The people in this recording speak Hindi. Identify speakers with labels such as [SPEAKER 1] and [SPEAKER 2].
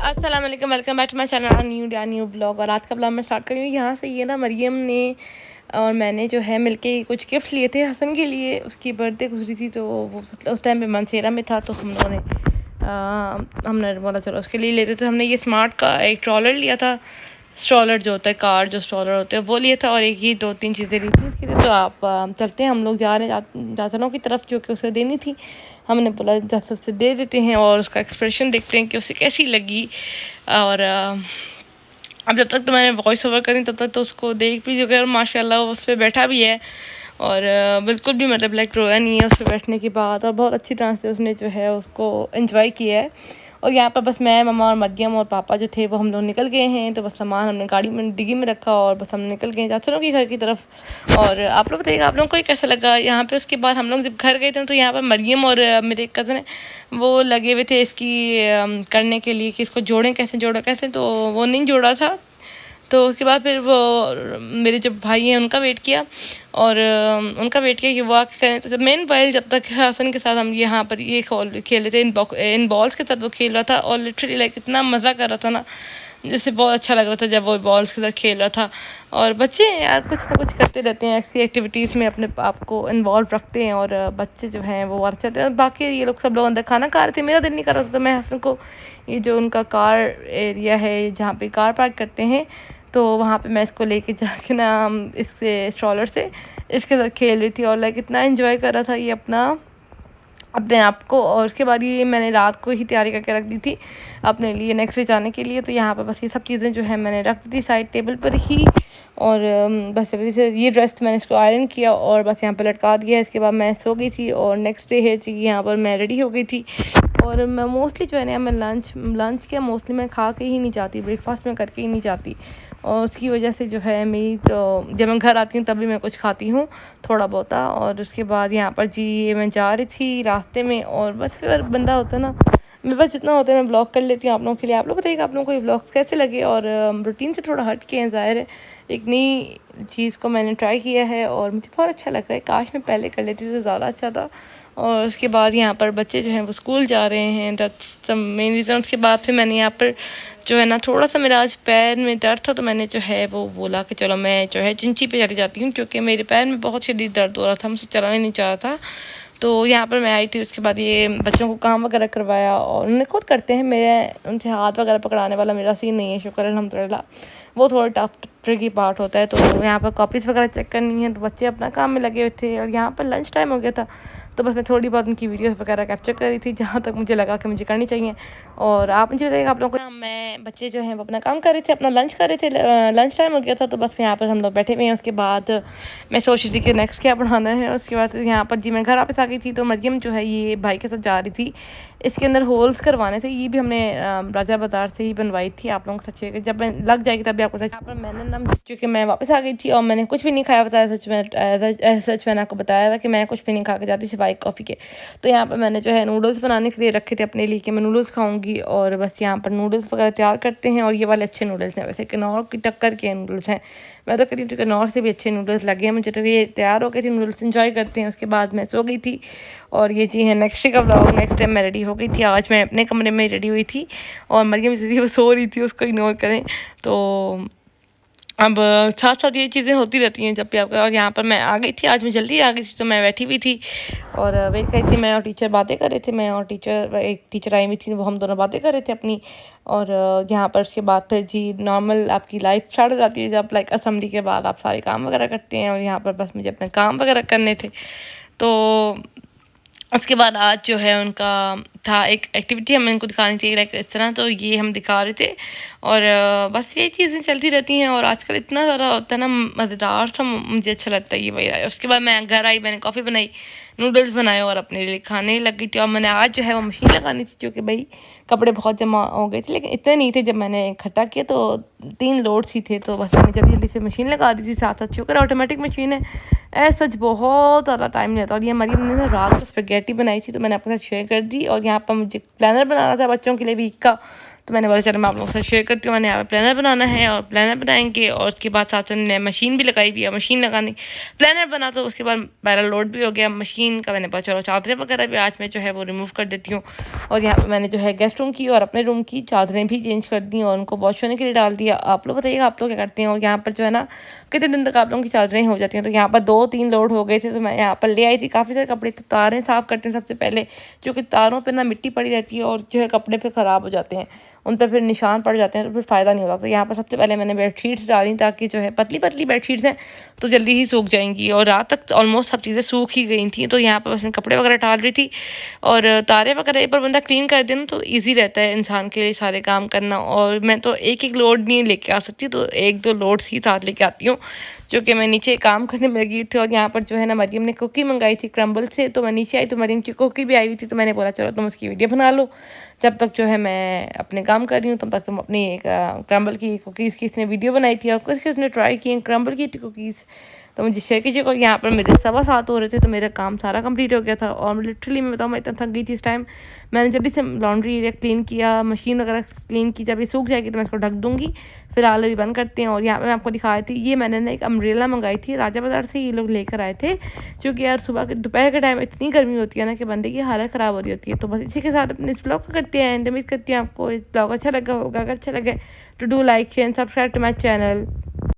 [SPEAKER 1] अस्सलाम वालेकुम, welcome back to my channel new blog. और आज का ब्लॉग मैं स्टार्ट कर रही हूँ यहाँ से। ये ना मरियम ने और मैंने जो है मिलके कुछ गिफ्ट लिए थे हसन के लिए। उसकी बर्थडे गुजरी थी तो वो उस टाइम पे मनसेरा में था, तो हम लोगों ने हमने बोला चलो उसके लिए लेते। तो हमने ये स्मार्ट का एक ट्रॉलर लिया था, स्ट्रॉलर जो होता है, कार जो स्ट्रॉलर होते हैं वो लिया था, और एक ही 2-3 चीज़ें ली थी इसके लिए। तो आप चलते हैं, हम लोग जा रहे हैं चाचलों की तरफ जो कि उसे देनी थी। हमने बोला जैसे उससे दे देते हैं और उसका एक्सप्रेशन देखते हैं कि उसे कैसी लगी। और अब जब तक तो मैंने वॉइस ओवर करी तब तक तो उसको देख भी चुके, और माशाल्लाह वो उस पर बैठा भी है और बिल्कुल भी मतलब लाइक रोया नहीं है उस पर बैठने के बाद, और बहुत अच्छी तरह से उसने जो है उसको एंजॉय किया है। और यहाँ पर बस मैं, मम्मा और मरियम और पापा जो थे वो हम लोग निकल गए हैं। तो बस सामान हमने गाड़ी में डिग्गी में रखा और बस हम निकल गए चाचलों के घर की तरफ। और आप लोग बताइएगा आप लोगों को कैसा लगा यहाँ पे। उसके बाद हम लोग जब घर गए थे तो यहाँ पर मरियम और मेरे कज़न है वो लगे हुए थे इसकी करने के लिए कि इसको जोड़ें कैसे, तो वो नहीं जोड़ा था। तो उसके बाद फिर वो मेरे जो भाई हैं उनका वेट किया, और उनका वेट किया कि वो आके करें। तो जब मेन बैल जब तक हसन के साथ हम यहाँ पर ये खेल रहे थे, इन बॉल्स के साथ वो खेल रहा था, और लिटरली लाइक इतना मज़ा कर रहा था ना, जिससे बहुत अच्छा लग रहा था जब वो बॉल्स के साथ खेल रहा था। और बच्चे यार कुछ ना कुछ करते रहते हैं, ऐसी एक्टिविटीज़ में अपने आप को इन्वॉल्व रखते हैं, और बच्चे जो हैं वो अच्छा थे। और बाकी ये लोग सब लोग अंदर खाना खा रहे थे, मेरा दिल नहीं कर रहा था। तो मैं हसन को ये जो उनका कार एरिया है जहाँ पे कार पार्क करते हैं, तो वहाँ पे मैं इसको लेके जाके ना इससे स्ट्रॉलर से इसके साथ खेल रही थी, और लाइक इतना एंजॉय कर रहा था ये अपने आप को। और उसके बाद ये मैंने रात को ही तैयारी करके रख दी थी अपने लिए नेक्स्ट डे जाने के लिए। तो यहाँ पर बस ये सब चीज़ें जो है मैंने रख दी थी साइड टेबल पर ही, और बस जल्दी से ये ड्रेस मैंने इसको आयरन किया और बस यहाँ पर लटका दिया। इसके बाद मैं सो गई थी, और नेक्स्ट डे है जी यहाँ पर मैं रेडी हो गई थी। और मैं मोस्टली जो है ना मैं लंच क्या मोस्टली मैं खा के ही नहीं जाती, ब्रेकफास्ट में करके ही नहीं जाती। और उसकी वजह से जो है मेरी तो जब मैं घर आती हूँ तभी मैं कुछ खाती हूँ थोड़ा बहुत। और उसके बाद यहाँ पर जी मैं जा रही थी रास्ते में, और बस फिर बंदा होता है ना, मेरे पास जितना होता है मैं ब्लॉग कर लेती हूँ आप लोगों के लिए। आप लोग बताइएगा आप लोगों को ये ब्लॉग्स कैसे लगे। और रूटीन से थोड़ा हट के हैं, ज़ाहिर है एक नई चीज़ को मैंने ट्राई किया है और मुझे बहुत अच्छा लग रहा है। काश मैं पहले कर लेती तो ज़्यादा अच्छा था। और उसके बाद यहाँ पर बच्चे जो हैं वो स्कूल जा रहे हैं, दैट्स द मेन रीज़न। उसके बाद फिर मैंने यहाँ पर जो है ना थोड़ा सा मेरा आज पैर में दर्द था, तो मैंने जो है वो बोला कि चलो मैं जो है चिंची पे चली जाती हूँ, क्योंकि मेरे पैर में बहुत शदीद दर्द हो रहा था, मुझसे चलाने नहीं चाह रहा था। तो यहाँ पर मैं आई थी। उसके बाद ये बच्चों को काम वगैरह करवाया, और उन्हें खुद करते हैं, मेरे उनसे हाथ वगैरह पकड़ाने वाला मेरा सीन नहीं है, शुक्र अल्हम्दुलिल्लाह। वो थोड़ा टफ ट्रिकी पार्ट होता है। तो यहाँ पर कॉपीज़ वगैरह चेक करनी है, तो बच्चे अपना काम में लगे हुए थे। और यहाँ पर लंच टाइम हो गया था, तो बस मैं थोड़ी बहुत उनकी वीडियोस वगैरह कैप्चर कर रही थी जहाँ तक मुझे लगा कि मुझे करनी चाहिए। और आप मुझे बताइएगा आप लोगों को। मैं बच्चे जो हैं वो अपना काम कर रहे थे, अपना लंच कर रहे थे, लंच टाइम हो गया था, तो बस यहाँ पर हम लोग बैठे हुए हैं। उसके बाद मैं सोच रही थी कि नेक्स्ट क्या पढ़ाना है। उसके बाद यहाँ पर जी मैं घर वापस आ गई थी, तो मरियम जो है ये भाई के साथ जा रही थी, इसके अंदर होल्स करवाने थे। ये भी हमने राजा बाज़ार से ही बनवाई थी। आप लोगों को सच है जब मैं लग जाएगी तभी आपको। यहाँ पर मैंने ना चूँकि मैं वापस आ गई थी और मैंने कुछ भी नहीं खाया, बताया सच मैंने आपको बताया था कि मैं कुछ भी नहीं खा के जाती सिवाय कॉफ़ी के। तो यहाँ पर मैंने जो है नूडल्स बनाने के लिए रखे थे अपने लिए कि मैं नूडल्स खाऊंगी, और बस यहाँ पर नूडल्स वगैरह तैयार करते हैं। और ये वाले अच्छे नूडल्स हैं, वैसे किन्नौर की टक्कर के नूडल्स हैं। मैं तो कहती हूँ किन्नौर से भी अच्छे नूडल्स लगे हैं मुझे। तो ये तैयार हो गए थे, नूडल्स एंजॉय करते हैं। उसके बाद मैं सो गई थी, और ये जी है नेक्स्ट डे का ब्लॉग। नेक्स्ट टाइम मैं रेडी हो गई थी, आज मैं अपने कमरे में रेडी हुई थी, और मरियम जी वो सो रही थी, उसको इग्नोर करें। तो अब साथ साथ ये चीज़ें होती रहती हैं जब भी आपका। और यहाँ पर मैं आ गई थी, आज मैं जल्दी आ गई थी, तो मैं बैठी हुई थी और वेट कर रही थी। मैं और टीचर बातें कर रहे थे, मैं और एक टीचर आई हुई थी, वो हम दोनों बातें कर रहे थे अपनी। और यहाँ पर उसके बाद फिर जी नॉर्मल आपकी लाइफ स्टार्ट हो जाती है जब लाइक असेंबली के बाद आप सारे काम वगैरह करते हैं। और यहाँ पर बस मुझे अपने काम वगैरह करने थे। तो उसके बाद आज जो है उनका था एक एक्टिविटी हमें उनको दिखानी थी लाइक इस तरह, तो ये हम दिखा रहे थे। और बस ये चीज़ें चलती रहती हैं, और आजकल इतना ज़्यादा होता है ना मज़ेदार सा, मुझे अच्छा लगता है ये वही। उसके बाद मैं घर आई, मैंने कॉफ़ी बनाई, नूडल्स बनाए और अपने लिए खाने लग गई थी। और मैंने आज जो है वो मशीन लगानी थी, क्योंकि भाई कपड़े बहुत जमा हो गए थे, लेकिन इतने नहीं थे। जब मैंने इकट्ठा किया तो 3 लोड्स ही थे, तो बस मैंने जल्दी जल्दी से मशीन लगा दी थी साथ साथ। शुक्र ऑटोमेटिक मशीन है, सच बहुत ज़्यादा टाइम नहीं लगता। और ये मरीम ने ना रात को स्पेगेटी बनाई थी तो मैंने आपके साथ शेयर कर दी। और यहाँ पर मुझे प्लानर बनाना था बच्चों के लिए वीक का, तो मैंने बोला चलो मैं आप लोगों के साथ शेयर करती हूँ। मैंने यहाँ पर प्लानर बनाना है और प्लानर बनाएंगे, और उसके बाद साथ में मशीन भी लगाई हुई है। मशीन लगाने प्लानर बना तो उसके बाद पैरल लोड भी हो गया मशीन का। मैंने बोला चलो चादरें वगैरह भी आज मैं जो है वो रिमूव कर देती हूँ। और यहाँ पर मैंने जो है गेस्ट रूम की और अपने रूम की चादरें भी चेंज कर दी और उनको वॉश होने के लिए डाल दिया। आप लोग बताइएगा आप लोग क्या करते हैं। और यहाँ पर जो है ना कितने दिन तक आप लोगों की चादरें हो जाती हैं। तो यहाँ पर 2-3 लोड हो गए थे तो मैं यहाँ पर ले आई थी काफ़ी सारे कपड़े। तो तारें साफ़ करते हैं सबसे पहले, क्योंकि तारों पर ना मिट्टी पड़ी रहती है और जो है कपड़े फिर ख़राब हो जाते हैं, उन पर फिर निशान पड़ जाते हैं, तो फिर फ़ायदा नहीं होता। तो यहाँ पर सबसे पहले मैंने बेडशीट्स डाली ताकि जो है पतली पतली बेडशीट्स हैं तो जल्दी ही सूख जाएंगी। और रात तक ऑलमोस्ट सब चीज़ें सूख ही गई थी। तो यहाँ पर बस कपड़े वगैरह डाल रही थी। और तारे वगैरह एक बार बंदा क्लीन कर दे ना तो ईजी रहता है इंसान के लिए सारे काम करना। और मैं तो एक एक लोड नहीं लेके आ सकती, तो 1-2 लोड ही साथ लेके आती हूँ, जो कि मैं नीचे काम करने में लगी थी। और यहाँ पर जो है ना मरियम ने कुकी मंगाई थी क्रम्बल से, तो मैं नीचे आई तो मरियम की कुकी भी आई हुई थी। तो मैंने बोला चलो तुम उसकी वीडियो बना लो, जब तक जो है मैं अपने काम कर रही हूँ तब तक तुम अपनी एक क्रम्बल की कुकीज़ की इसने वीडियो बनाई थी और कुछ किसने ट्राई की क्रम्बल की कुकीज़, तो मुझे शेयर कीजिए। और यहाँ पर मेरे 7:15 हो रहे थे तो मेरा काम सारा कंप्लीट हो गया था। और लिटरली मैं बताऊँ मैं इतना थक गई थी इस टाइम। मैंने जल्दी से लॉन्ड्री एरिया क्लीन किया, मशीन वगैरह क्लीन की। जब ये सूख जाएगी तो मैं इसको ढक दूँगी। फिलहाल अभी बंद करते हैं। और यहाँ पे मैं आपको दिखा रही थी, ये मैंने ना एक अम्ब्रेला मंगाई थी राजा बाज़ार से, ये लोग लेकर आए थे। क्योंकि यार सुबह के दोपहर के टाइम इतनी गर्मी होती है ना कि बंदे की हालत ख़राब हो रही होती है। तो बस इसी के साथ अपने इस ब्लॉग को करते हैं एंड उम्मीद करती हैं आपको इस ब्लॉग अच्छा लगा होगा। अगर अच्छा लगे तो do like share and subscribe to my channel.